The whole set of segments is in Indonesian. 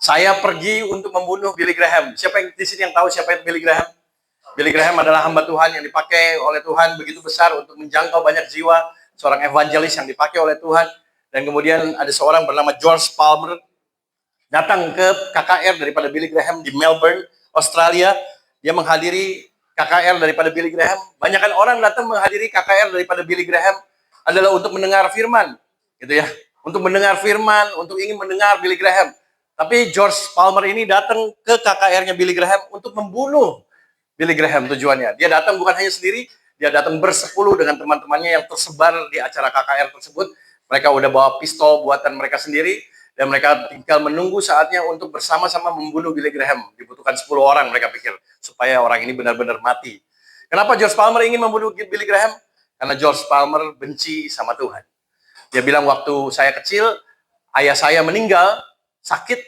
Saya pergi untuk membunuh Billy Graham. Siapa yang di sini yang tahu siapa itu Billy Graham? Billy Graham adalah hamba Tuhan yang dipakai oleh Tuhan begitu besar untuk menjangkau banyak jiwa, seorang evangelis yang dipakai oleh Tuhan. Dan kemudian ada seorang bernama George Palmer datang ke KKR daripada Billy Graham di Melbourne, Australia. Dia menghadiri KKR daripada Billy Graham. Banyakan orang datang menghadiri KKR daripada Billy Graham adalah untuk mendengar firman, gitu ya. Untuk mendengar firman, untuk ingin mendengar Billy Graham. Tapi George Palmer ini datang ke KKR-nya Billy Graham untuk membunuh Billy Graham tujuannya. Dia datang bukan hanya sendiri, dia datang bersepuluh dengan teman-temannya yang tersebar di acara KKR tersebut. Mereka udah bawa pistol buatan mereka sendiri, dan mereka tinggal menunggu saatnya untuk bersama-sama membunuh Billy Graham. Dibutuhkan 10 orang mereka pikir, supaya orang ini benar-benar mati. Kenapa George Palmer ingin membunuh Billy Graham? Karena George Palmer benci sama Tuhan. Dia bilang waktu saya kecil, ayah saya meninggal, sakit,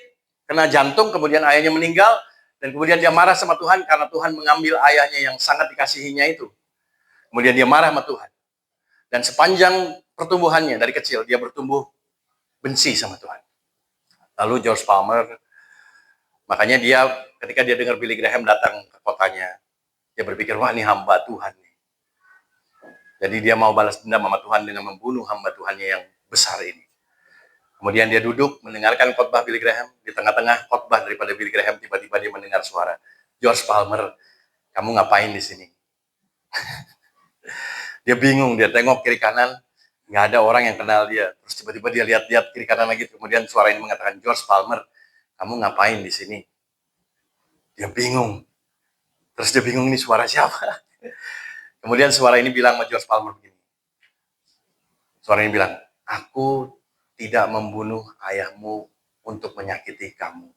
kena jantung, kemudian ayahnya meninggal, dan kemudian dia marah sama Tuhan karena Tuhan mengambil ayahnya yang sangat dikasihinya itu. Kemudian dia marah sama Tuhan. Dan sepanjang pertumbuhannya dari kecil, dia bertumbuh benci sama Tuhan. Lalu George Palmer, makanya dia ketika dia dengar Billy Graham datang ke kotanya, dia berpikir, wah ini hamba Tuhan nih. Jadi dia mau balas dendam sama Tuhan dengan membunuh hamba Tuhannya yang besar ini. Kemudian dia duduk mendengarkan khotbah Billy Graham. Di tengah-tengah khotbah daripada Billy Graham, tiba-tiba dia mendengar suara, George Palmer, kamu ngapain di sini? Dia bingung, dia tengok kiri kanan, nggak ada orang yang kenal dia. Terus tiba-tiba dia lihat-lihat kiri kanan lagi. Kemudian suara ini mengatakan, George Palmer, kamu ngapain di sini? Dia bingung. Terus dia bingung, ini suara siapa? Kemudian suara ini bilang sama George Palmer begini. Suara ini bilang, aku tidak membunuh ayahmu untuk menyakiti kamu.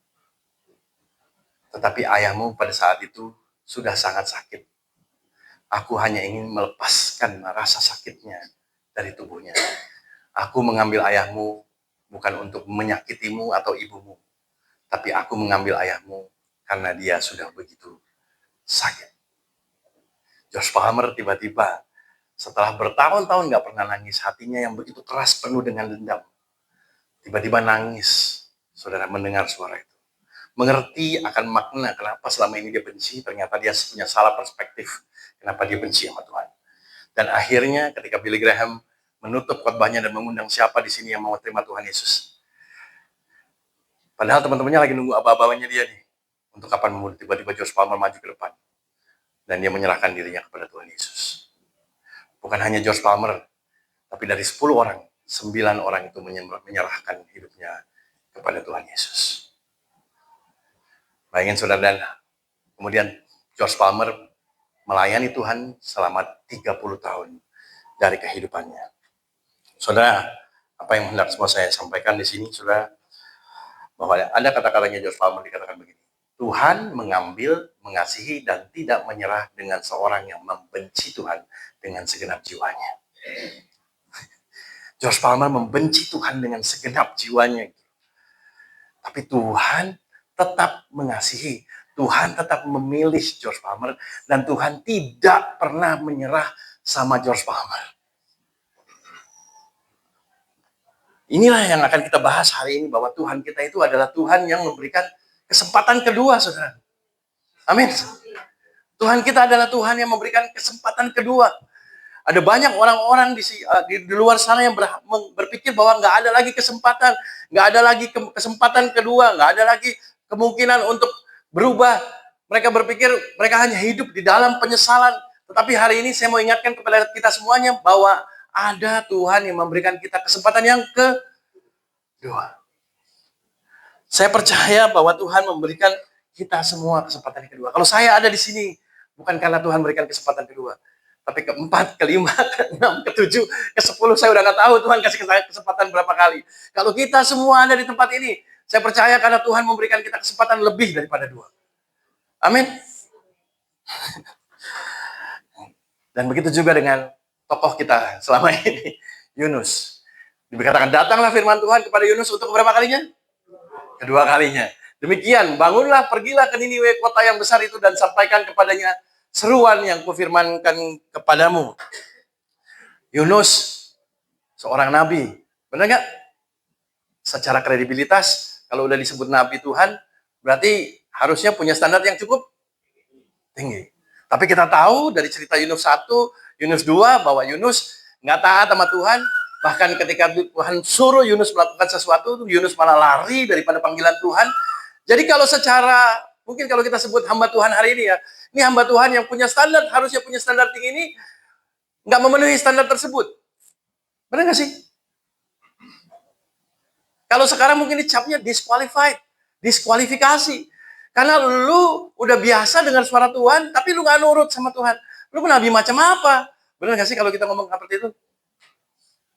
Tetapi ayahmu pada saat itu sudah sangat sakit. Aku hanya ingin melepaskan rasa sakitnya dari tubuhnya. Aku mengambil ayahmu bukan untuk menyakitimu atau ibumu. Tapi aku mengambil ayahmu karena dia sudah begitu sakit. George Palmer tiba-tiba setelah bertahun-tahun gak pernah nangis, hatinya yang begitu keras penuh dengan dendam, tiba-tiba nangis. Saudara mendengar suara itu, mengerti akan makna kenapa selama ini dia benci. Ternyata dia punya salah perspektif kenapa dia benci sama Tuhan. Dan akhirnya ketika Billy Graham menutup khotbahnya dan mengundang siapa di sini yang mau terima Tuhan Yesus, padahal teman-temannya lagi nunggu aba-abanya dia nih, untuk kapan membunuh, tiba-tiba George Palmer maju ke depan dan dia menyerahkan dirinya kepada Tuhan Yesus. Bukan hanya George Palmer, tapi dari 10 orang, 9 orang itu menyerahkan hidupnya kepada Tuhan Yesus. Bayangin saudara, dan kemudian George Palmer melayani Tuhan selama 30 tahun dari kehidupannya. Saudara, apa yang hendak semua saya sampaikan di sini, saudara, bahwa ada kata-katanya George Palmer dikatakan begini, Tuhan mengambil, mengasihi, dan tidak menyerah dengan seorang yang membenci Tuhan dengan segenap jiwanya. George Palmer membenci Tuhan dengan segenap jiwanya. Tapi Tuhan tetap mengasihi. Tuhan tetap memilih George Palmer. Dan Tuhan tidak pernah menyerah sama George Palmer. Inilah yang akan kita bahas hari ini, bahwa Tuhan kita itu adalah Tuhan yang memberikan kesempatan kedua, saudara. Amin. Tuhan kita adalah Tuhan yang memberikan kesempatan kedua. Ada banyak orang-orang di luar sana yang berpikir bahwa nggak ada lagi kesempatan, nggak ada lagi kesempatan kedua, nggak ada lagi kemungkinan untuk berubah. Mereka berpikir mereka hanya hidup di dalam penyesalan. Tetapi hari ini saya mau ingatkan kepada kita semuanya bahwa ada Tuhan yang memberikan kita kesempatan yang kedua. Saya percaya bahwa Tuhan memberikan kita semua kesempatan yang kedua. Kalau saya ada di sini, bukan karena Tuhan berikan kesempatan kedua, tapi keempat, kelima, keenam, ketujuh, ke-10, saya udah nggak tahu Tuhan kasih saya kesempatan berapa kali. Kalau kita semua ada di tempat ini, saya percaya karena Tuhan memberikan kita kesempatan lebih daripada 2. Amin. Dan begitu juga dengan tokoh kita selama ini, Yunus. Dikatakan, datanglah firman Tuhan kepada Yunus untuk berapa kalinya? Kedua kalinya. Demikian, bangunlah, pergilah ke Niniwe, kota yang besar itu, dan sampaikan kepadanya seruan yang kufirmankan kepadamu. Yunus, seorang nabi. Benar nggak? Secara kredibilitas, Kalau udah disebut nabi Tuhan, berarti harusnya punya standar yang cukup tinggi. Tapi kita tahu dari cerita Yunus 1, Yunus 2, bahwa Yunus nggak taat sama Tuhan. Bahkan ketika Tuhan suruh Yunus melakukan sesuatu, Yunus malah lari daripada panggilan Tuhan. Jadi kalau secara, mungkin kalau kita sebut hamba Tuhan hari ini ya, ini hamba Tuhan yang punya standar, harusnya punya standar tinggi ini, nggak memenuhi standar tersebut. Benar nggak sih? Kalau sekarang mungkin dicapnya disqualified, diskualifikasi. Karena lu udah biasa dengar suara Tuhan, tapi lu nggak nurut sama Tuhan. Lu nabi macam apa? Benar nggak sih kalau kita ngomong seperti itu?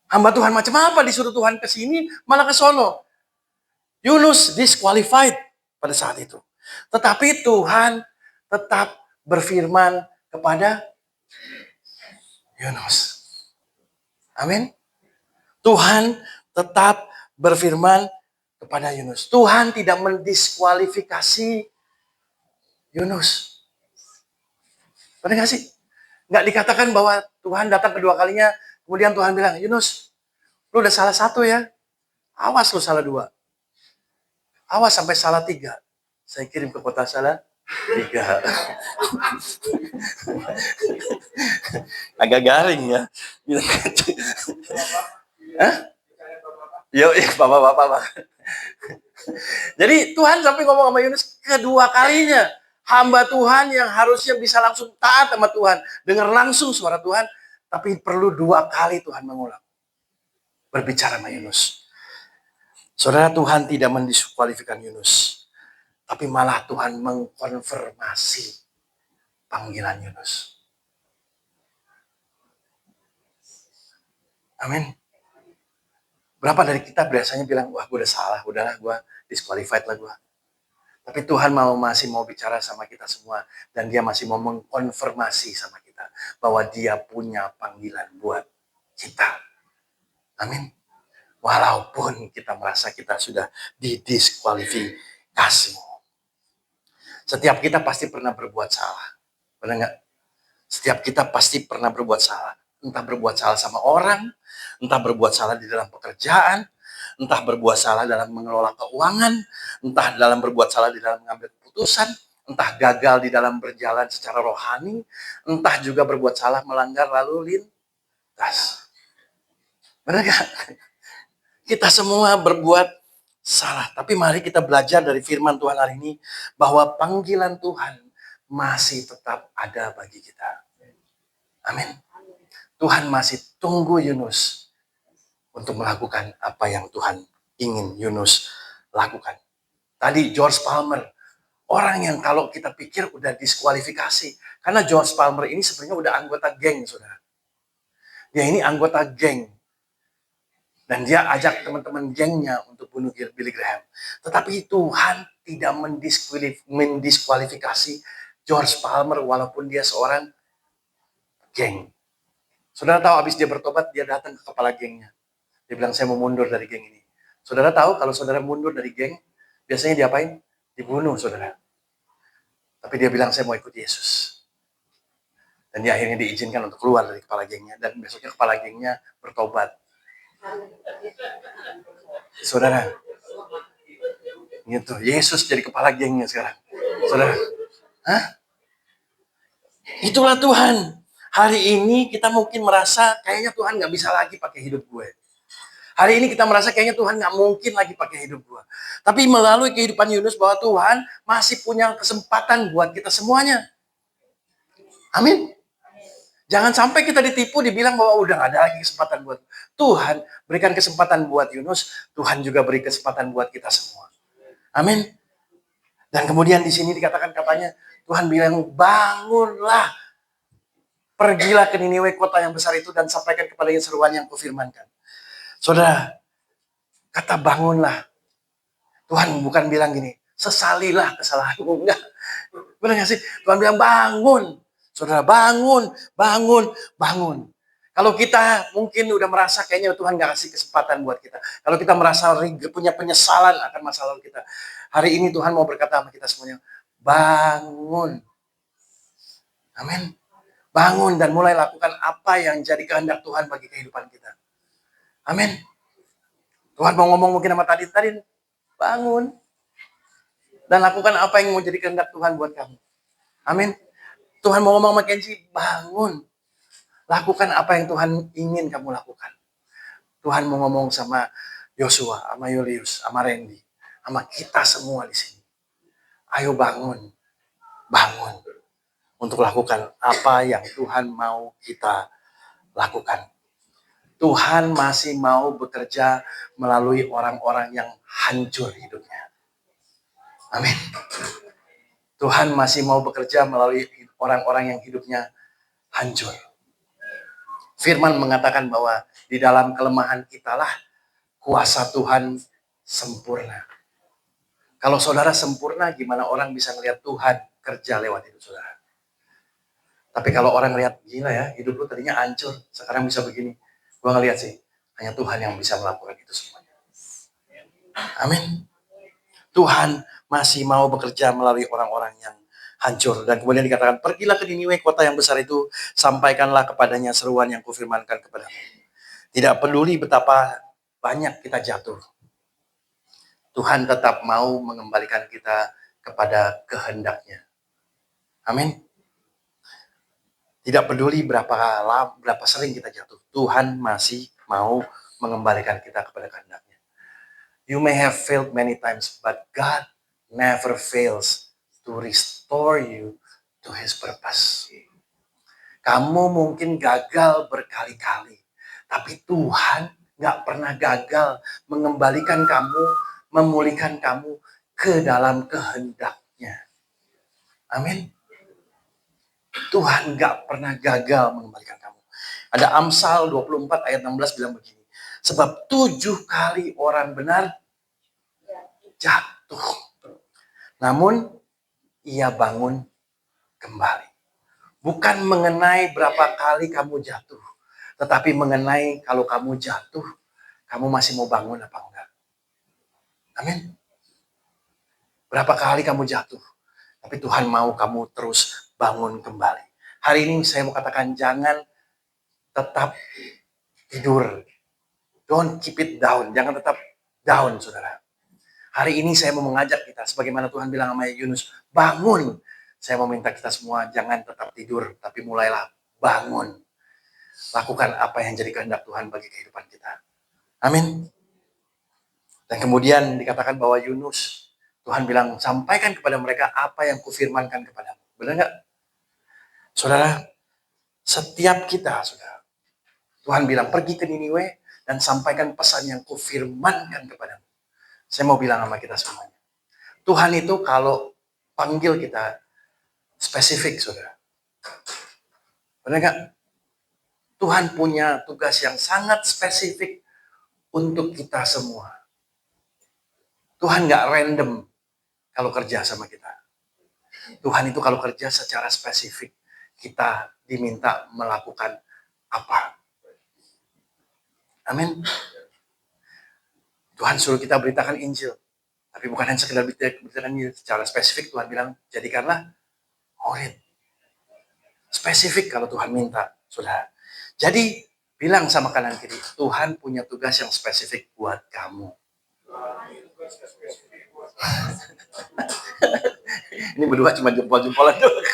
Hamba Tuhan macam apa disuruh Tuhan ke sini, malah ke sono. Yunus disqualified pada saat itu. Tetapi Tuhan tetap berfirman kepada Yunus. Amin. Tuhan tetap berfirman kepada Yunus. Tuhan tidak mendiskualifikasi Yunus. Benar nggak sih? Nggak dikatakan bahwa Tuhan datang kedua kalinya, kemudian Tuhan bilang, Yunus, lu udah salah satu ya. Awas lu salah dua. Awas sampai salah tiga. Saya kirim ke kota salah tiga. Agak garing ya. Hah? Yo, bapak-bapak. Jadi Tuhan sampai ngomong sama Yunus kedua kalinya. Hamba Tuhan yang harusnya bisa langsung taat sama Tuhan, dengar langsung suara Tuhan, tapi perlu dua kali Tuhan mengulang berbicara sama Yunus. Saudara, Tuhan tidak mendiskualifikasi Yunus, tapi malah Tuhan mengkonfirmasi panggilan Yunus. Amin. Berapa dari kita biasanya bilang, wah gue udah salah, udahlah gue disqualified lah gue. Tapi Tuhan masih mau bicara sama kita semua. Dan dia masih mau mengkonfirmasi sama kita. Bahwa dia punya panggilan buat kita. Amin. Walaupun kita merasa kita sudah didiskualifikasi. Setiap kita pasti pernah berbuat salah. Benar nggak? Setiap kita pasti pernah berbuat salah. Entah berbuat salah sama orang. Entah berbuat salah di dalam pekerjaan. Entah berbuat salah dalam mengelola keuangan, entah dalam berbuat salah di dalam mengambil keputusan, entah gagal di dalam berjalan secara rohani, entah juga berbuat salah melanggar lalu lintas. Benar gak? Kita semua berbuat salah, tapi mari kita belajar dari firman Tuhan hari ini bahwa panggilan Tuhan masih tetap ada bagi kita. Amin. Tuhan masih tunggu Yunus untuk melakukan apa yang Tuhan ingin Yunus lakukan. Tadi George Palmer, orang yang kalau kita pikir udah diskualifikasi. Karena George Palmer ini sebenarnya udah anggota geng, saudara. Dia ini anggota geng. Dan dia ajak teman-teman gengnya untuk bunuh Billy Graham. Tetapi Tuhan tidak mendiskualifikasi George Palmer walaupun dia seorang geng. Saudara tahu habis dia bertobat, dia datang ke kepala gengnya. Dia bilang, saya mau mundur dari geng ini. Saudara tahu kalau saudara mundur dari geng, biasanya diapain? Dibunuh, saudara. Tapi dia bilang, saya mau ikut Yesus. Dan dia akhirnya diizinkan untuk keluar dari kepala gengnya. Dan besoknya kepala gengnya bertobat. Saudara, gitu. Yesus jadi kepala gengnya sekarang. Saudara, hah? Itulah Tuhan. Hari ini kita mungkin merasa kayaknya Tuhan nggak bisa lagi pakai hidup gue. Hari ini kita merasa kayaknya Tuhan nggak mungkin lagi pakai hidup gue. Tapi melalui kehidupan Yunus bahwa Tuhan masih punya kesempatan buat kita semuanya. Amin. Jangan sampai kita ditipu dibilang bahwa udah nggak ada lagi kesempatan buat Tuhan. Berikan kesempatan buat Yunus, Tuhan juga beri kesempatan buat kita semua. Amin. Dan kemudian di sini dikatakan katanya, Tuhan bilang, bangunlah. Pergilah ke Niniwe, kota yang besar itu, dan sampaikan kepadanya seruan yang kufirmankan. Saudara, kata bangunlah. Tuhan bukan bilang gini, sesalilah kesalahanmu. Enggak. Benar gak sih? Tuhan bilang bangun. Saudara, bangun, bangun, bangun. Kalau kita mungkin udah merasa kayaknya Tuhan gak kasih kesempatan buat kita. Kalau kita merasa punya penyesalan akan masa lalu kita. Hari ini Tuhan mau berkata sama kita semuanya, bangun. Amin. Bangun dan mulai lakukan apa yang jadi kehendak Tuhan bagi kehidupan kita. Amin. Tuhan mau ngomong mungkin sama tadi Bangun. Dan lakukan apa yang mau jadi kehendak Tuhan buat kamu. Amin. Tuhan mau ngomong sama Kenji, bangun. Lakukan apa yang Tuhan ingin kamu lakukan. Tuhan mau ngomong sama Yosua, sama Julius, sama Randy, sama kita semua di sini. Ayo bangun. Bangun. Untuk lakukan apa yang Tuhan mau kita lakukan. Tuhan masih mau bekerja melalui orang-orang yang hancur hidupnya. Amin. Tuhan masih mau bekerja melalui orang-orang yang hidupnya hancur. Firman mengatakan bahwa di dalam kelemahan kitalah kuasa Tuhan sempurna. Kalau saudara sempurna, gimana orang bisa melihat Tuhan kerja lewat hidup saudara? Tapi kalau orang lihat, gila ya, hidup lu tadinya hancur, sekarang bisa begini. Gua ngelihat sih, hanya Tuhan yang bisa melakukan itu semuanya. Amin. Tuhan masih mau bekerja melalui orang-orang yang hancur. Dan kemudian dikatakan, pergilah ke Niniwe, kota yang besar itu, sampaikanlah kepadanya seruan yang kufirmankan kepadamu. Tidak peduli betapa banyak kita jatuh. Tuhan tetap mau mengembalikan kita kepada kehendaknya. Amin. Tidak peduli berapa sering kita jatuh, Tuhan masih mau mengembalikan kita kepada kehendaknya. You may have failed many times, but God never fails to restore you to His purpose. Kamu mungkin gagal berkali-kali, tapi Tuhan gak pernah gagal mengembalikan kamu, memulihkan kamu ke dalam kehendaknya. Amin. Tuhan gak pernah gagal mengembalikan kamu. Ada Amsal 24 ayat 16 bilang begini. Sebab 7 kali orang benar jatuh. Namun ia bangun kembali. Bukan mengenai berapa kali kamu jatuh. Tetapi mengenai kalau kamu jatuh, kamu masih mau bangun apa enggak. Amin. Berapa kali kamu jatuh. Tapi Tuhan mau kamu terus bangun kembali. Hari ini saya mau katakan jangan tetap tidur. Don't keep it down. Jangan tetap down, saudara. Hari ini saya mau mengajak kita, sebagaimana Tuhan bilang sama Yunus, bangun. Saya mau minta kita semua jangan tetap tidur, tapi mulailah bangun. Lakukan apa yang jadi kehendak Tuhan bagi kehidupan kita. Amin. Dan kemudian dikatakan bahwa Yunus, Tuhan bilang, sampaikan kepada mereka apa yang kufirmankan kepadamu. Benar nggak? Saudara, setiap kita, saudara, Tuhan bilang, pergi ke Niniwe dan sampaikan pesan yang kufirmankan kepadamu. Saya mau bilang sama kita semuanya. Tuhan itu kalau panggil kita spesifik, saudara. Benar nggak? Tuhan punya tugas yang sangat spesifik untuk kita semua. Tuhan nggak random kalau kerja sama kita. Tuhan itu kalau kerja secara spesifik, kita diminta melakukan apa. Amin. Tuhan suruh kita beritakan Injil. Tapi bukan hanya sekedar beritakan Injil. Secara spesifik Tuhan bilang, jadikanlah murid. Spesifik kalau Tuhan minta, saudara. Jadi, bilang sama kanan kiri, Tuhan punya tugas yang spesifik buat kamu. Ini berdua cuma jempol-jempolan doang.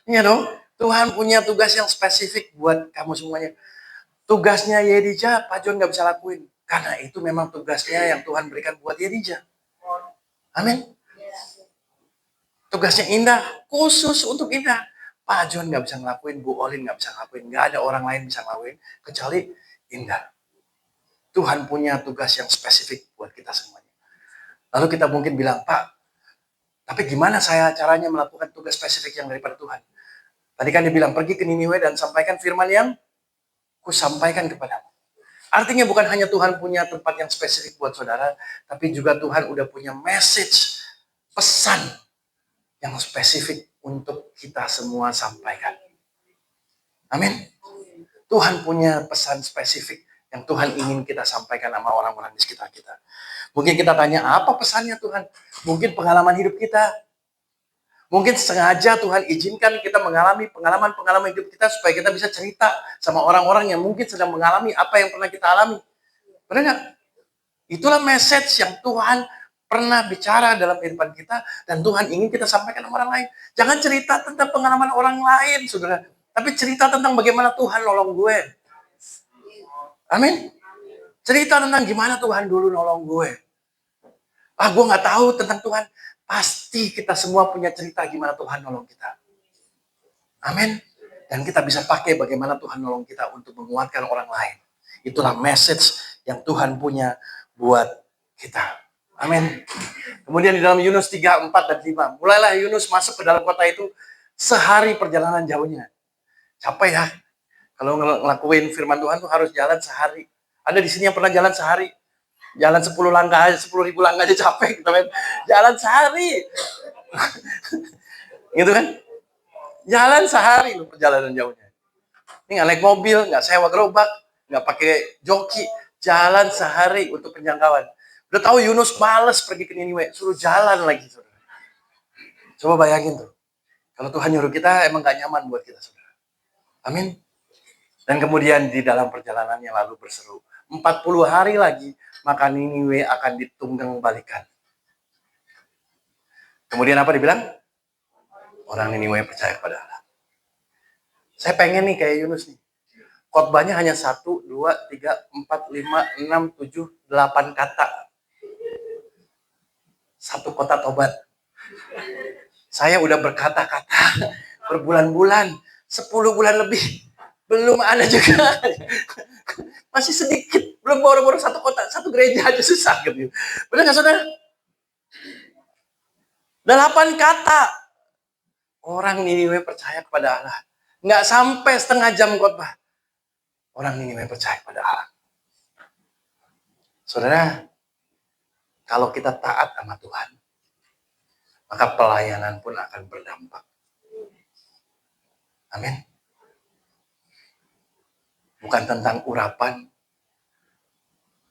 Iya dong, Tuhan punya tugas yang spesifik buat kamu semuanya. Tugasnya Yedija, Pak John gak bisa lakuin. Karena itu memang tugasnya yang Tuhan berikan buat Yedija. Amin. Tugasnya Indah, khusus untuk Indah. Pak John gak bisa ngelakuin, Bu Olin gak bisa ngelakuin. Gak ada orang lain bisa ngelakuin, kecuali Indah. Tuhan punya tugas yang spesifik buat kita semuanya. Lalu kita mungkin bilang, Pak, tapi gimana saya caranya melakukan tugas spesifik yang daripada Tuhan? Tadi kan dia bilang, pergi ke Niniwe dan sampaikan firman yang kusampaikan kepadamu. Artinya bukan hanya Tuhan punya tempat yang spesifik buat saudara, tapi juga Tuhan udah punya message, pesan yang spesifik untuk kita semua sampaikan. Amin. Tuhan punya pesan spesifik yang Tuhan ingin kita sampaikan sama orang-orang di sekitar kita. Mungkin kita tanya, apa pesannya Tuhan? Mungkin pengalaman hidup kita. Mungkin sengaja Tuhan izinkan kita mengalami pengalaman-pengalaman hidup kita supaya kita bisa cerita sama orang-orang yang mungkin sedang mengalami apa yang pernah kita alami. Benar nggak? Itulah message yang Tuhan pernah bicara dalam kehidupan kita dan Tuhan ingin kita sampaikan ke orang lain. Jangan cerita tentang pengalaman orang lain, saudara. Tapi cerita tentang bagaimana Tuhan nolong gue. Amin. Cerita tentang gimana Tuhan dulu nolong gue. Gue nggak tahu tentang Tuhan. Pasti kita semua punya cerita gimana Tuhan nolong kita. Amin. Dan kita bisa pakai bagaimana Tuhan nolong kita untuk menguatkan orang lain. Itulah message yang Tuhan punya buat kita. Amin. Kemudian di dalam Yunus 3, 4, dan 5. Mulailah Yunus masuk ke dalam kota itu sehari perjalanan jauhnya. Capek ya. Kalau ngelakuin firman Tuhan tuh harus jalan sehari. Ada di sini yang pernah jalan sehari? Jalan 10 langkah aja, 10.000 langkah aja capek. Gitu kan. Jalan sehari. Gitu kan. Jalan sehari loh perjalanan jauhnya. Ini nggak naik mobil, nggak sewa gerobak, nggak pakai joki. Jalan sehari untuk penjangkauan. Udah tahu Yunus males pergi ke Niniwe, suruh jalan lagi, saudara. Coba bayangin tuh. Kalau Tuhan nyuruh kita, emang gak nyaman buat kita, saudara. Amin. Dan kemudian di dalam perjalanannya lalu berseru, 40 hari lagi, maka Niniwe akan ditunggang balikan. Kemudian apa dibilang? Orang Niniwe percaya kepada Allah. Saya pengen nih kayak Yunus nih. Khotbahnya hanya 1, 2, 3, 4, 5, 6, 7, 8 kata. Satu kota tobat. Saya udah berkata-kata berbulan-bulan, 10 bulan lebih. Belum ada juga. Masih sedikit. Belum baru-baru satu kota, satu gereja aja susah gitu. Benar nggak saudara? 8 kata. Orang Niniwe percaya kepada Allah. Nggak sampai setengah jam khotbah. Orang Niniwe percaya kepada Allah. Saudara, kalau kita taat sama Tuhan, maka pelayanan pun akan berdampak. Amin. Bukan tentang urapan,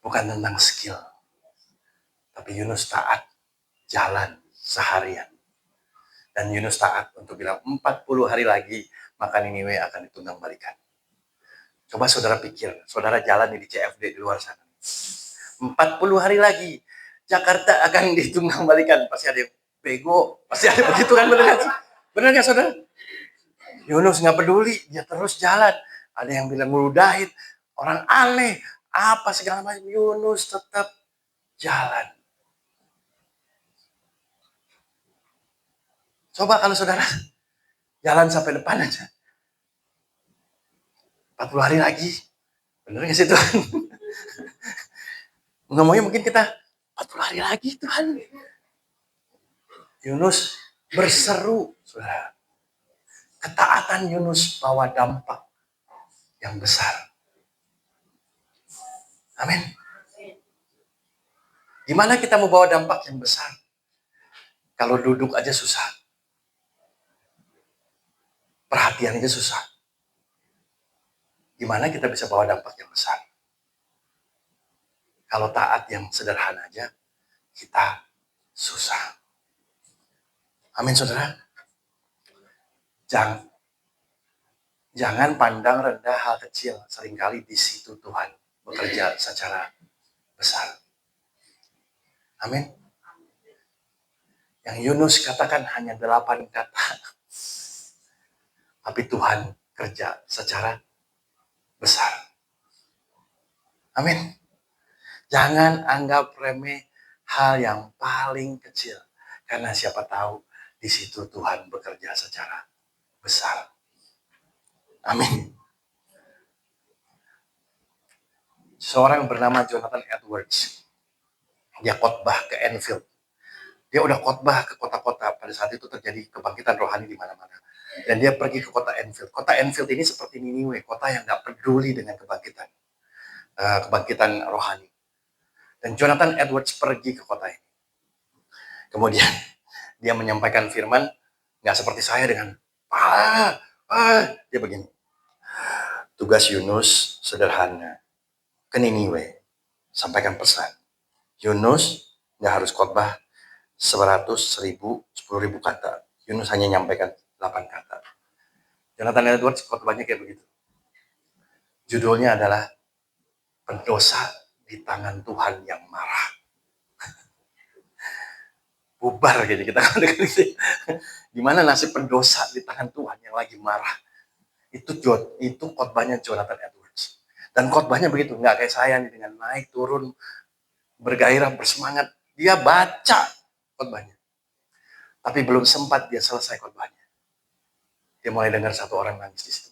bukan tentang skill. Tapi Yunus taat jalan seharian. Dan Yunus taat untuk bilang 40 hari lagi, maka Niniwe akan ditunggang balikan. Coba saudara pikir, saudara jalan di CFD di luar sana. 40 hari lagi, Jakarta akan ditunggang balikan. Pasti ada yang bego, pasti ada begitu kan, bener gak sih? Bener gak saudara? Yunus nggak peduli, dia terus jalan. Ada yang bilang meludahin, orang aneh, apa segala macam. Yunus tetap jalan. Coba kalau saudara jalan sampai depan aja. 40 hari lagi. Bener gak sih Tuhan? Ngomongnya mungkin kita 40 hari lagi Tuhan. Yunus berseru, saudara. Ketaatan Yunus bawa dampak yang besar. Amin. Gimana kita mau bawa dampak yang besar? Kalau duduk aja susah. Perhatian aja susah. Gimana kita bisa bawa dampak yang besar? Kalau taat yang sederhana aja, kita susah. Amin, saudara. Jangan pandang rendah hal kecil. Seringkali di situ Tuhan bekerja secara besar. Amin. Yang Yunus katakan hanya 8 kata. Tapi Tuhan kerja secara besar. Amin. Jangan anggap remeh hal yang paling kecil. Karena siapa tahu di situ Tuhan bekerja secara besar. Amin. Seorang bernama Jonathan Edwards. Dia khotbah ke Enfield. Dia udah khotbah ke kota-kota. Pada saat itu terjadi kebangkitan rohani di mana-mana. Dan dia pergi ke kota Enfield. Kota Enfield ini seperti Niniwe. Kota yang gak peduli dengan kebangkitan rohani. Dan Jonathan Edwards pergi ke kota ini. Kemudian dia menyampaikan firman. Gak seperti saya dengan dia begini. Tugas Yunus sederhana. Ke Niniwe. Sampaikan pesan. Yunus gak harus khotbah 100, 1000, 10.000 kata. Yunus hanya nyampaikan 8 kata. Jonathan Edwards khotbahnya kayak begitu. Judulnya adalah pendosa di tangan Tuhan yang marah. Bubar gitu kita. Gimana nasib pendosa di tangan Tuhan yang lagi marah? Itu khotbahnya Jonathan Edwards. Dan khotbahnya begitu, nggak kayak saya nih dengan naik turun bergairah bersemangat. Dia baca khotbahnya. Tapi belum sempat dia selesai khotbahnya. Dia mulai dengar satu orang nangis di situ.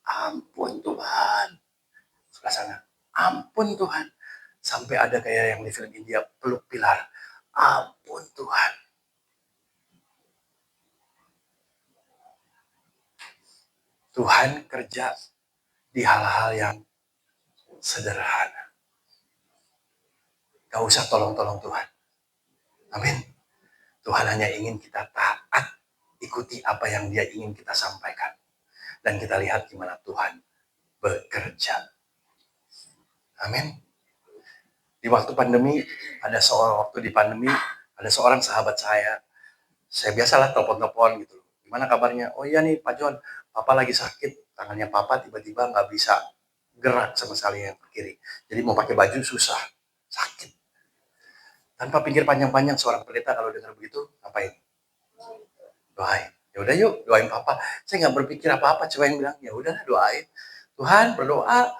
Ampun Tuhan. Sebelah sana. Ampun Tuhan. Sampai ada kayak yang di film India peluk pilar. Ampun Tuhan. Tuhan kerja di hal-hal yang sederhana. Gak usah tolong-tolong Tuhan. Amin. Tuhan hanya ingin kita taat, ikuti apa yang Dia ingin kita sampaikan. Dan kita lihat gimana Tuhan bekerja. Amin. Di waktu pandemi, ada seorang sahabat saya biasalah telepon-telepon gitu. Gimana kabarnya? Oh iya nih Pak John, Papa lagi sakit. Tangannya Papa tiba-tiba nggak bisa gerak sama sekali yang kiri. Jadi mau pakai baju susah, sakit. Tanpa pikir panjang-panjang seorang pendeta kalau dengar begitu, ngapain? Doain. Ya udah yuk, doain Papa. Saya nggak berpikir apa-apa, cuma yang bilang, ya udah doain. Tuhan berdoa,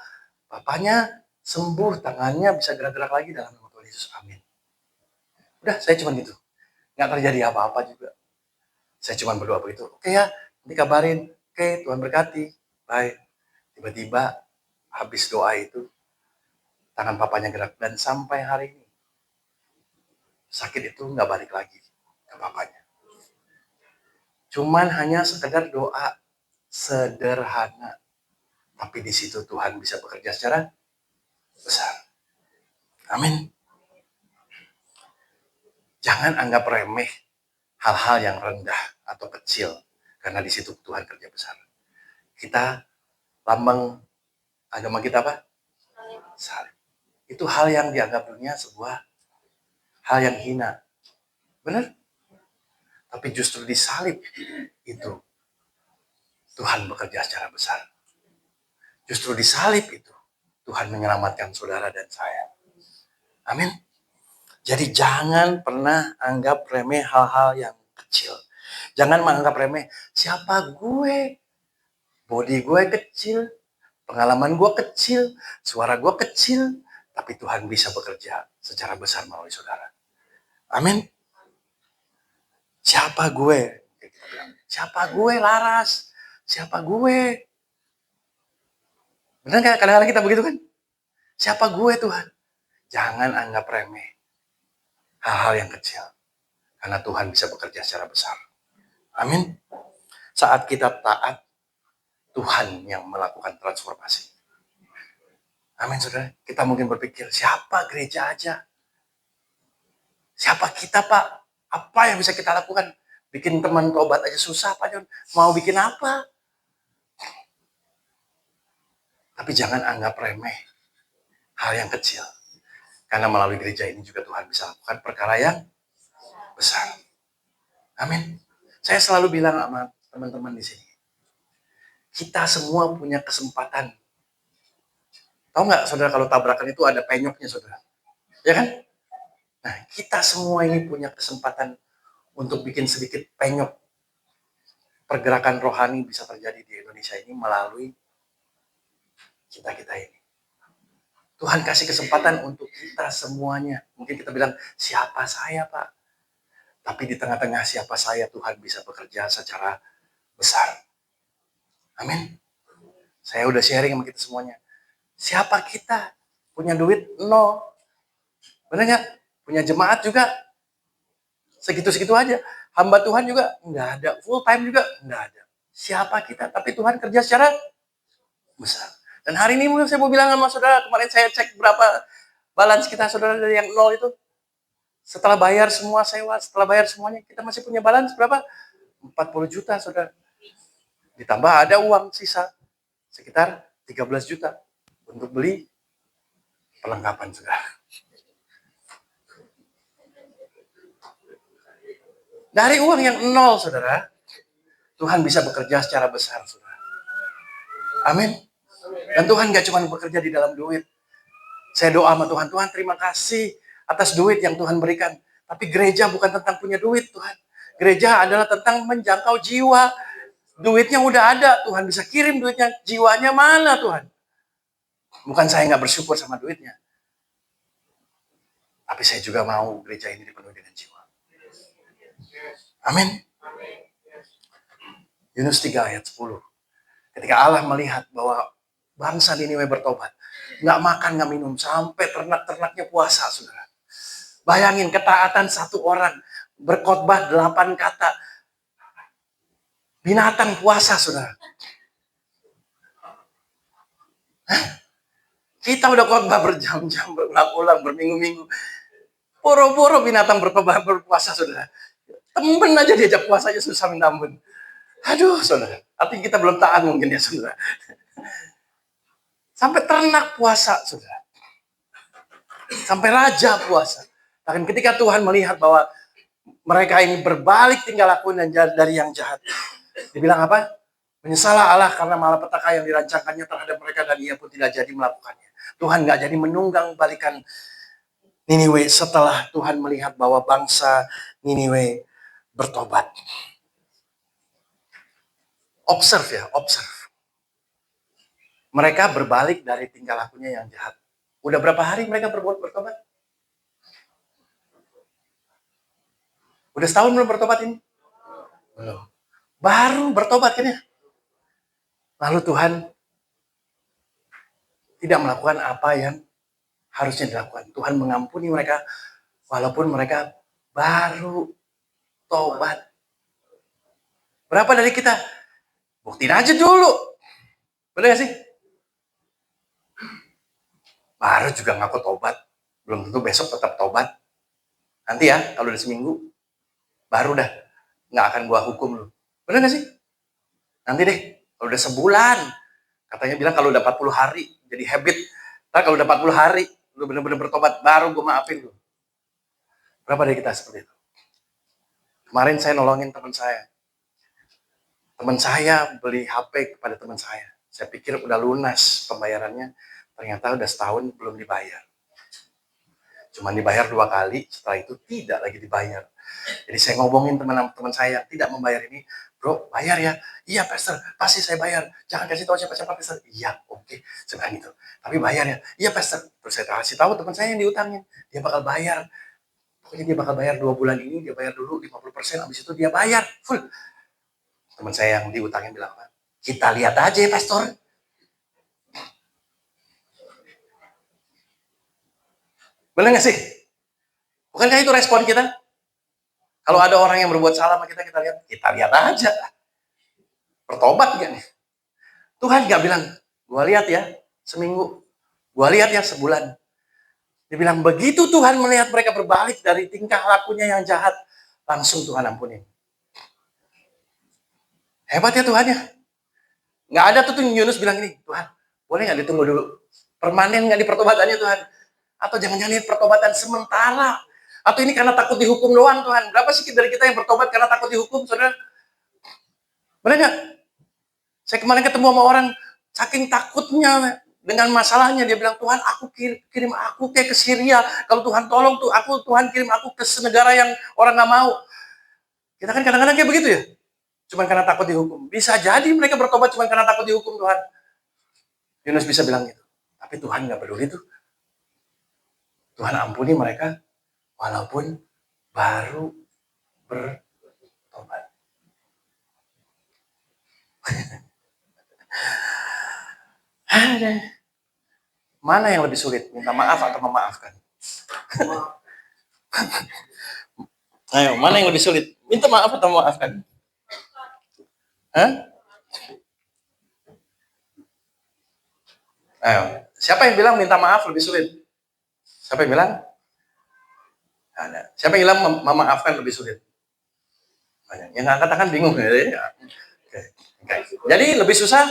Papanya sembuh, tangannya bisa gerak-gerak lagi dalam nama Tuhan Yesus. Amin. Udah, saya cuma gitu. Nggak terjadi apa-apa juga. Saya cuma berdoa begitu. Oke ya, nanti kabarin. Oke, Tuhan berkati. Baik. Tiba-tiba habis doa itu, tangan papanya gerak. Dan sampai hari ini, sakit itu nggak balik lagi ke papanya. Cuman hanya sekedar doa sederhana. Tapi di situ Tuhan bisa bekerja secara besar. Amin. Jangan anggap remeh hal-hal yang rendah atau kecil. Karena di situ Tuhan kerja besar. Kita, lambang agama kita apa? Salib. Itu hal yang dianggap dunia sebuah hal yang hina. Benar? Tapi justru di salib itu Tuhan bekerja secara besar. Justru di salib itu Tuhan menyelamatkan saudara dan saya. Amin. Jadi jangan pernah anggap remeh hal-hal yang kecil. Jangan menganggap remeh siapa gue. Body gue kecil, pengalaman gue kecil, suara gue kecil, tapi Tuhan bisa bekerja secara besar melalui saudara. Amin. Siapa gue? Siapa gue Laras? Siapa gue? Benar nggak? Kadang-kadang kita begitu kan? Siapa gue Tuhan? Jangan anggap remeh hal-hal yang kecil. Karena Tuhan bisa bekerja secara besar. Amin. Saat kita taat, Tuhan yang melakukan transformasi. Amin saudara. Kita mungkin berpikir, siapa gereja aja? Siapa kita Pak? Apa yang bisa kita lakukan? Bikin teman tobat aja susah Pak John. Mau bikin apa? Tapi jangan anggap remeh hal yang kecil. Karena melalui gereja ini juga Tuhan bisa lakukan perkara yang besar. Amin. Saya selalu bilang sama teman-teman di sini. Kita semua punya kesempatan. Tahu nggak saudara kalau tabrakan itu ada penyoknya saudara? Ya kan? Nah kita semua ini punya kesempatan untuk bikin sedikit penyok. Pergerakan rohani bisa terjadi di Indonesia ini melalui kita-kita ini. Tuhan kasih kesempatan untuk kita semuanya. Mungkin kita bilang, siapa saya Pak? Tapi di tengah-tengah siapa saya, Tuhan bisa bekerja secara besar. Amin. Saya udah sharing sama kita semuanya. Siapa kita? Punya duit? No. Benar nggak? Punya jemaat juga? Segitu-segitu aja. Hamba Tuhan juga? Nggak ada. Full time juga? Nggak ada. Siapa kita? Tapi Tuhan kerja secara besar. Dan hari ini saya mau bilang sama saudara, kemarin saya cek berapa balance kita saudara dari yang 0 itu. Setelah bayar semua sewa, setelah bayar semuanya, kita masih punya balance berapa? 40 juta saudara. Ditambah ada uang sisa sekitar 13 juta untuk beli perlengkapan saudara. Dari uang yang 0 saudara, Tuhan bisa bekerja secara besar saudara. Amin. Dan Tuhan gak cuma bekerja di dalam duit. Saya doa sama Tuhan, Tuhan terima kasih atas duit yang Tuhan berikan. Tapi gereja bukan tentang punya duit, Tuhan. Gereja adalah tentang menjangkau jiwa. Duitnya udah ada, Tuhan bisa kirim duitnya. Jiwanya mana, Tuhan? Bukan saya nggak bersyukur sama duitnya. Tapi saya juga mau gereja ini dipenuhi dengan jiwa. Amin. Yunus 3 ayat 10. Ketika Allah melihat bahwa bangsa Niniwe bertobat, nggak makan, nggak minum, sampai ternak-ternaknya puasa, saudara. Bayangin ketaatan satu orang, berkhotbah 8 kata, binatang puasa, saudara. Kita udah khotbah berjam-jam, berulang-ulang, berminggu-minggu. Poro-poro binatang berpuasa, saudara. Temen aja diajak puasanya susah minta ampun. Aduh, saudara. Artinya kita belum taat mungkin ya, saudara. Sampai ternak puasa, saudara. Sampai raja puasa. Dan ketika Tuhan melihat bahwa mereka ini berbalik tingkah laku dari yang jahat, dibilang apa? Menyesalah Allah karena malapetaka yang dirancangkannya terhadap mereka dan ia pun tidak jadi melakukannya. Tuhan nggak jadi menunggang balikan Niniwe setelah Tuhan melihat bahwa bangsa Niniwe bertobat. Observe ya, observe. Mereka berbalik dari tingkah lakunya yang jahat. Udah berapa hari mereka bertobat? Udah setahun belum bertobat ini? Belum. Baru bertobat kan ya? Lalu Tuhan tidak melakukan apa yang harusnya dilakukan. Tuhan mengampuni mereka walaupun mereka baru tobat. Berapa dari kita? Buktiin aja dulu. Benar gak sih? Baru juga ngaku tobat. Belum tentu besok tetap tobat. Nanti ya, kalau udah seminggu, baru dah. Nggak akan gua hukum lu. Benar gak sih? Nanti deh, kalau udah sebulan. Katanya bilang kalau udah 40 hari, jadi habit. Nah, kalau udah 40 hari, lu bener-bener bertobat, baru gua maafin lu. Berapa dari kita seperti itu? Kemarin saya nolongin teman saya. Teman saya beli HP kepada teman saya. Saya pikir udah lunas pembayarannya. Ternyata udah setahun belum dibayar. Cuma dibayar 2 kali, setelah itu tidak lagi dibayar. Jadi saya ngomongin teman-teman saya tidak membayar ini, bro, bayar ya. Iya, Pastor, pasti saya bayar. Jangan kasih tahu siapa-siapa, Pastor. Iya, oke, saya bilang gitu. Tapi bayar ya. Iya, Pastor. Terus saya kasih tahu teman saya yang diutangin, dia bakal bayar. Pokoknya dia bakal bayar 2 bulan ini, dia bayar dulu 50%, habis itu dia bayar full. Teman saya yang diutangin bilang, kita lihat aja ya, Pastor. Benar nggak sih? Bukankah itu respon kita? Kalau ada orang yang berbuat salah sama kita lihat aja. Bertobat nggak nih? Tuhan nggak bilang, gua lihat ya seminggu, gua lihat ya sebulan. Dia bilang, begitu Tuhan melihat mereka berbalik dari tingkah lakunya yang jahat, langsung Tuhan ampuni. Hebat ya Tuhan ya. Nggak ada tuh Yunus bilang ini, Tuhan, boleh nggak ditunggu dulu? Permanen nggak di pertobatannya Tuhan? Atau jangan-jangan ini pertobatan sementara? Atau ini karena takut dihukum doang Tuhan? Berapa sih dari kita yang bertobat karena takut dihukum, saudara? Benar nggak? Saya kemarin ketemu sama orang, saking takutnya dengan masalahnya, dia bilang, Tuhan, aku kirim aku kayak ke Syria. Kalau Tuhan tolong tuh, Tuhan kirim aku ke negara yang orang nggak mau. Kita kan kadang-kadang kayak begitu ya. Cuma karena takut dihukum. Bisa jadi mereka bertobat cuma karena takut dihukum Tuhan. Yunus bisa bilang gitu. Tapi Tuhan nggak peduli tuh. Tuhan ampuni mereka walaupun baru bertobat. Mana yang lebih sulit? Minta maaf atau memaafkan? Ayo, mana yang lebih sulit? Minta maaf atau memaafkan? Hah? Ayo, siapa yang bilang minta maaf lebih sulit? Siapa yang bilang? Ada. Siapa yang bilang memaafkan lebih sulit? Yang angkat tangan bingung ya. Okay. Jadi lebih susah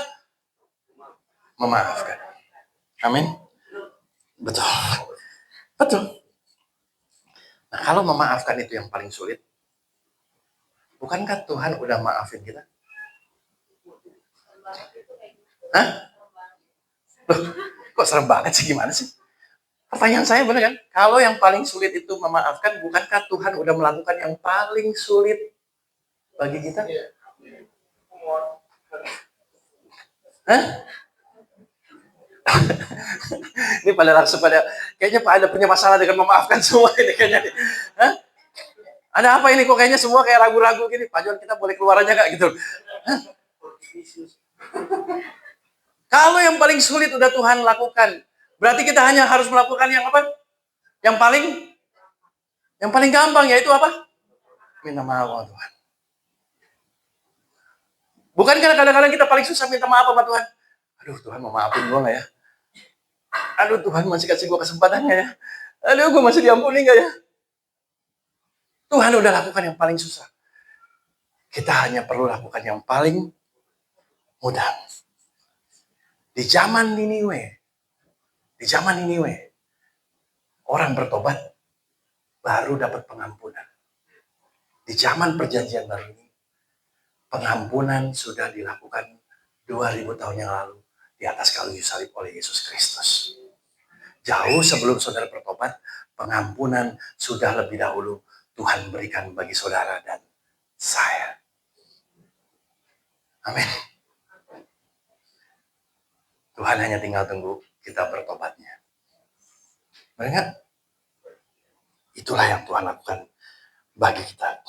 memaafkan. Amin. Betul. Betul. Nah, kalau memaafkan itu yang paling sulit, bukankah Tuhan udah maafin kita? Hah? Loh, kok serem banget sih, gimana sih? Pertanyaan saya benar kan? Kalau yang paling sulit itu memaafkan, bukankah Tuhan udah melakukan yang paling sulit bagi kita? Hah? Ini pada langsung pada, kayaknya Pak ada punya masalah dengan memaafkan semua ini kayaknya. Hah? Ada apa ini kok kayaknya semua kayak ragu-ragu gini? Pak John, kita boleh keluar aja nggak gitu? Hah? Kalau yang paling sulit udah Tuhan lakukan, berarti kita hanya harus melakukan yang apa? Yang paling gampang, yaitu apa? Minta maaf sama Tuhan. Bukankah kadang-kadang kita paling susah minta maaf sama Tuhan? Aduh, Tuhan mau maafin gue nggak ya? Aduh, Tuhan masih kasih gue kesempatannya ya? Aduh, gue masih diampuni nggak ya? Tuhan udah lakukan yang paling susah. Kita hanya perlu lakukan yang paling mudah. Di zaman Niniwe, orang bertobat baru dapat pengampunan. Di zaman perjanjian baru ini, pengampunan sudah dilakukan 2000 tahun yang lalu di atas kayu salib oleh Yesus Kristus. Jauh sebelum saudara bertobat, pengampunan sudah lebih dahulu Tuhan berikan bagi saudara dan saya. Amin. Tuhan hanya tinggal tunggu kita bertobatnya. Benar? Itulah yang Tuhan lakukan bagi kita.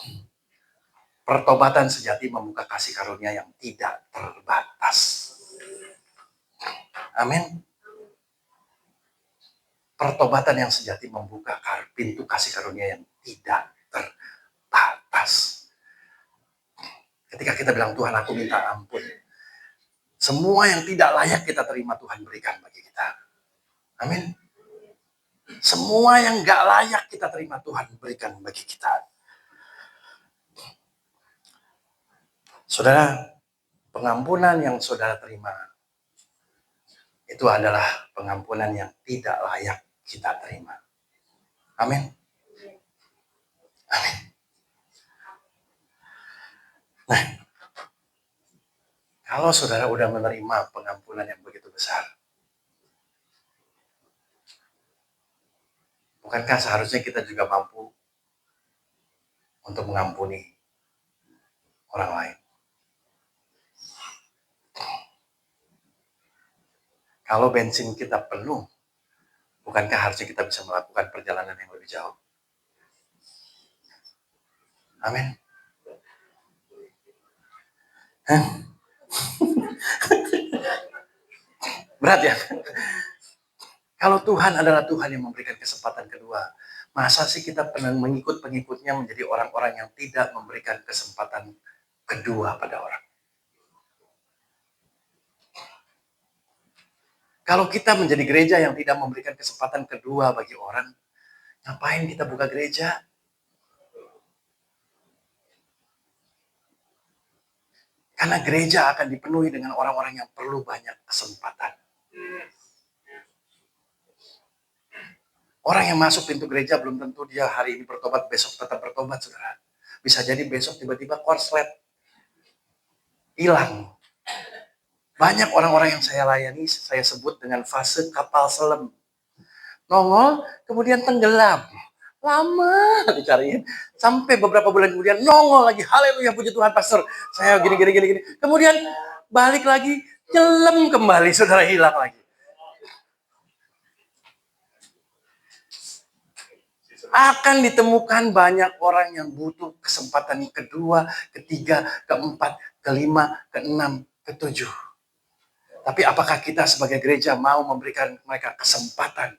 Pertobatan sejati membuka kasih karunia yang tidak terbatas. Amin. Pertobatan yang sejati membuka pintu kasih karunia yang tidak terbatas. Ketika kita bilang, Tuhan aku minta ampun, semua yang tidak layak kita terima Tuhan berikan bagi kita. Amin. Semua yang gak layak kita terima Tuhan berikan bagi kita. Saudara, pengampunan yang saudara terima itu adalah pengampunan yang tidak layak kita terima. Amin. Amin. Nah, kalau saudara udah menerima pengampunan yang begitu besar, bukankah seharusnya kita juga mampu untuk mengampuni orang lain? Kalau bensin kita penuh, bukankah harusnya kita bisa melakukan perjalanan yang lebih jauh? Amin. Berat ya? Kalau Tuhan adalah Tuhan yang memberikan kesempatan kedua, masa sih kita pernah mengikut pengikutnya menjadi orang-orang yang tidak memberikan kesempatan kedua pada orang? Kalau kita menjadi gereja yang tidak memberikan kesempatan kedua bagi orang, ngapain kita buka gereja? Karena gereja akan dipenuhi dengan orang-orang yang perlu banyak kesempatan. Orang yang masuk pintu gereja belum tentu dia hari ini bertobat, besok tetap bertobat, saudara. Bisa jadi besok tiba-tiba korslet. Hilang. Banyak orang-orang yang saya layani, saya sebut dengan fase kapal selam. Nongol, kemudian tenggelam. Lama dicariin. Sampai beberapa bulan kemudian nongol lagi. Haleluya, puji Tuhan, pastor. Saya gini. Kemudian balik lagi, nyelam kembali, saudara, hilang lagi. Akan ditemukan banyak orang yang butuh kesempatan kedua, ketiga, keempat, kelima, keenam, ketujuh. Tapi apakah kita sebagai gereja mau memberikan mereka kesempatan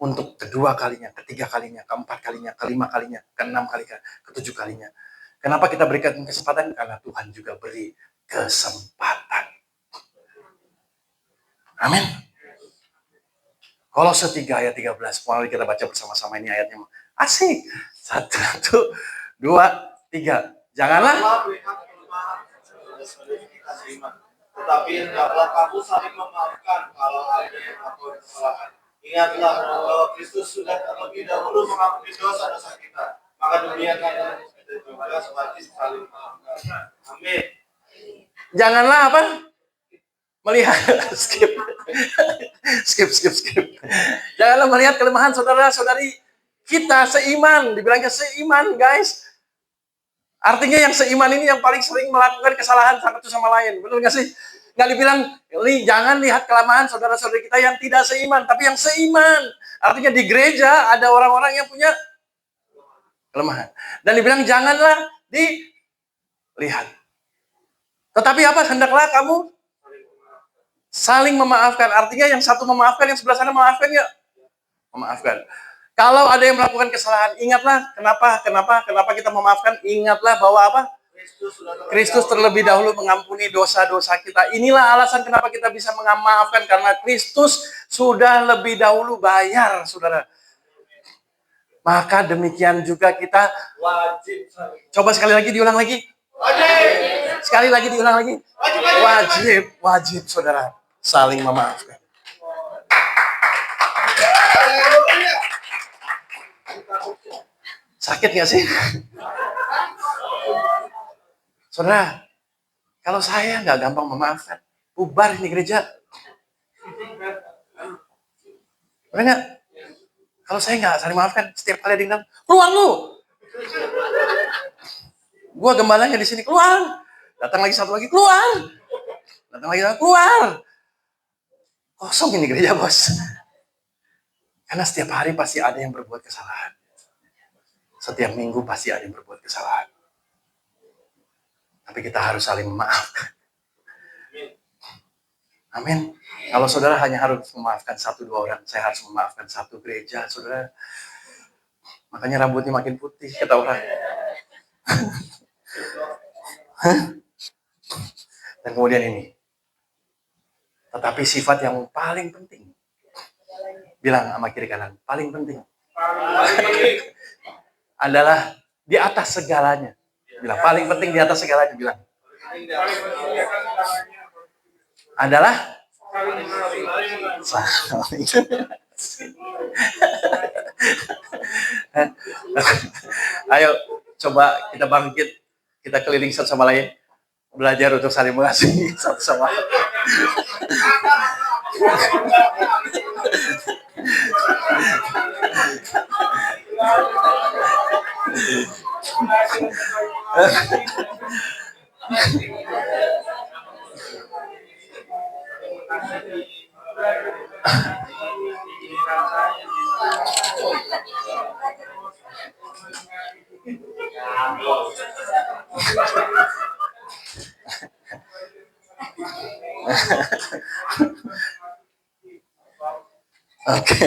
untuk kedua kalinya, ketiga kalinya, keempat kalinya, kelima kalinya, keenam kalinya, ketujuh kalinya? Kenapa kita berikan kesempatan? Karena Tuhan juga beri kesempatan. Amin. Kolose 3 ayat 13. Mari kita baca bersama-sama ini ayatnya. Asik. 1, 2, 3. Janganlah. Tetapi hendaklah kamu saling memaafkan kalau ada yang melakukan kesalahan. Ingatlah bahwa Kristus sudah terlebih dahulu mengampuni dosa-dosa kita. Maka demikian kita juga seperti saling memaafkan. Amin. Janganlah apa? Melihat skip. Skip. Janganlah melihat kelemahan saudara-saudari kita seiman. Dibilangnya seiman, guys. Artinya yang seiman ini yang paling sering melakukan kesalahan satu sama lain. Benar nggak sih? Nggak dibilang, jangan lihat kelemahan saudara-saudari kita yang tidak seiman, tapi yang seiman. Artinya di gereja ada orang-orang yang punya kelemahan. Dan dibilang janganlah dilihat. Tetapi apa? Hendaklah kamu saling memaafkan. Artinya yang satu memaafkan, yang sebelah sana memaafkan ya? Memaafkan. Kalau ada yang melakukan kesalahan, ingatlah kenapa kita memaafkan. Ingatlah bahwa apa? Kristus terlebih dahulu mengampuni dosa-dosa kita. Inilah alasan kenapa kita bisa memaafkan, karena Kristus sudah lebih dahulu bayar, saudara. Maka demikian juga kita wajib. Coba sekali lagi diulang lagi. Wajib. Sekali lagi diulang lagi. Wajib, saudara. Saling memaafkan. Sakit nggak sih? Saudara, kalau saya nggak gampang memaafkan, bubar ini gereja. Benar nggak? Kalau saya nggak saling maafkan, setiap kali ada yang bilang, keluar lu! Gua gembalanya di sini, keluar! Datang lagi satu lagi, keluar! Datang lagi, keluar! Kosong ini gereja, bos. Karena setiap hari pasti ada yang berbuat kesalahan. Setiap minggu pasti ada yang berbuat kesalahan. Tapi kita harus saling memaafkan. Amin. Kalau saudara hanya harus memaafkan 1-2 orang, saya harus memaafkan 1 gereja, saudara. Makanya rambutnya makin putih, kata orang. Dan kemudian ini. Tetapi sifat yang paling penting. Bilang sama kiri kanan, paling penting. Adalah di atas segalanya. Bilang, paling penting di atas segalanya, bilang. Adalah ayo coba kita bangkit, kita keliling satu sama lain, belajar untuk saling mengasihi satu sama lain. Oke.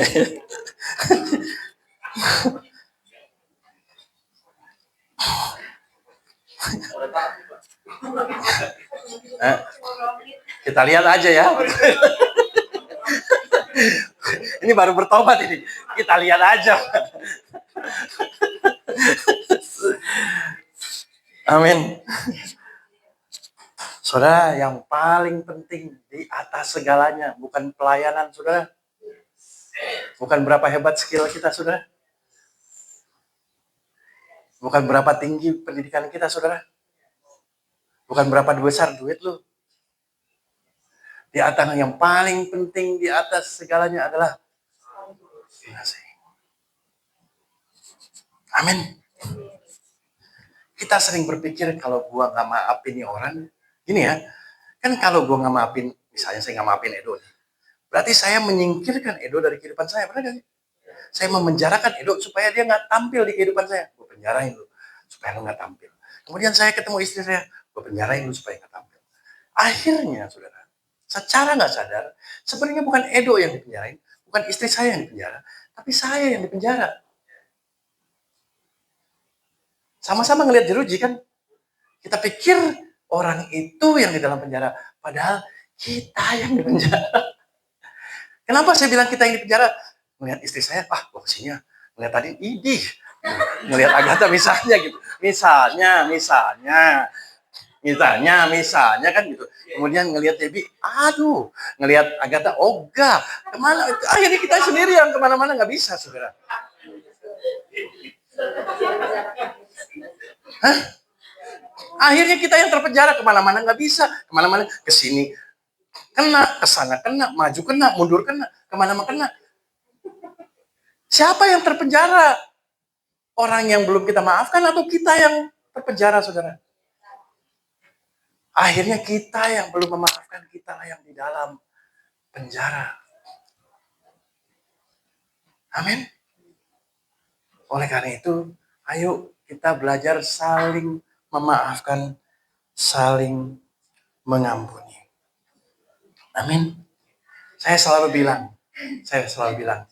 Kita lihat aja ya. Ini baru bertobat ini. Kita lihat aja. Amin. Saudara, yang paling penting di atas segalanya bukan pelayanan, saudara. Bukan berapa hebat skill kita, saudara. Bukan berapa tinggi pendidikan kita, saudara. Bukan berapa besar duit lu. Di atas yang paling penting di atas segalanya adalah kasih. Amin. Kita sering berpikir kalau gua nggak maafin nih orang, gini ya, kan kalau gua nggak maafin, misalnya saya nggak maafin Edo, berarti saya menyingkirkan Edo dari kehidupan saya, benar nggak? Saya memenjarakan Edo supaya dia nggak tampil di kehidupan saya. Gue penjarain lu supaya lu nggak tampil. Kemudian saya ketemu istri saya, gue penjarain lu supaya nggak tampil. Akhirnya, saudara, secara nggak sadar, sebenarnya bukan Edo yang dipenjarain, bukan istri saya yang dipenjara, tapi saya yang dipenjara. Sama-sama ngelihat jeruji kan? Kita pikir orang itu yang di dalam penjara, padahal kita yang dipenjara. Kenapa saya bilang kita yang dipenjara? Ngelihat istri saya, gua kesini ya. Ngelihat tadi, idih. Ngelihat Agatha misalnya gitu. Misalnya kan gitu. Kemudian ngelihat Debbie, aduh. Ngelihat Agatha, ogah. Kemana? Akhirnya kita sendiri yang kemana-mana nggak bisa, saudara. Hah? Akhirnya kita yang terpenjara kemana-mana nggak bisa. Kemana-mana kesini. Kena, kesana kena, maju kena, mundur kena, kemana-mana kena. Siapa yang terpenjara? Orang yang belum kita maafkan atau kita yang terpenjara, saudara? Akhirnya kita yang belum memaafkan, kita lah yang di dalam penjara. Amin. Oleh karena itu, ayo kita belajar saling memaafkan, saling mengampuni. Amin. Saya selalu bilang,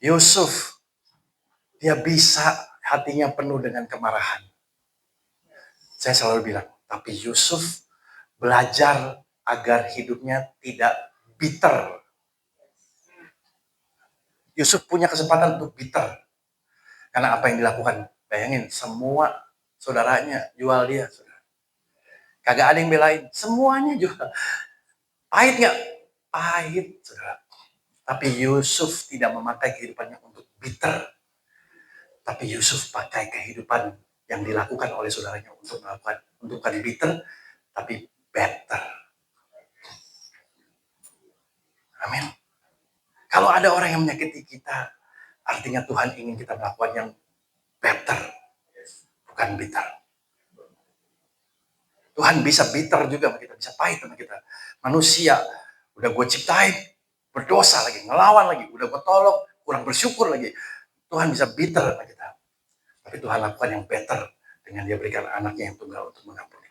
Yusuf, dia bisa hatinya penuh dengan kemarahan. Saya selalu bilang, tapi Yusuf belajar agar hidupnya tidak bitter. Yusuf punya kesempatan untuk bitter. Karena apa yang dilakukan? Bayangin, semua saudaranya jual dia. Saudara. Kagak ada yang belain. Semuanya jual. Pahit nggak? Pahit, saudara. Tapi Yusuf tidak memakai kehidupannya untuk bitter. Tapi Yusuf pakai kehidupan yang dilakukan oleh saudaranya untuk melakukan, untuk bukan bitter, tapi better. Amin. Kalau ada orang yang menyakiti kita, artinya Tuhan ingin kita melakukan yang better, bukan bitter. Tuhan bisa bitter juga sama kita, bisa pahit sama kita. Manusia, udah gue ciptain, berdosa lagi, ngelawan lagi, udah gue tolong, kurang bersyukur lagi. Tuhan bisa bitter sama kita. Tapi Tuhan lakukan yang better dengan dia berikan anaknya yang tunggal untuk mengampuni.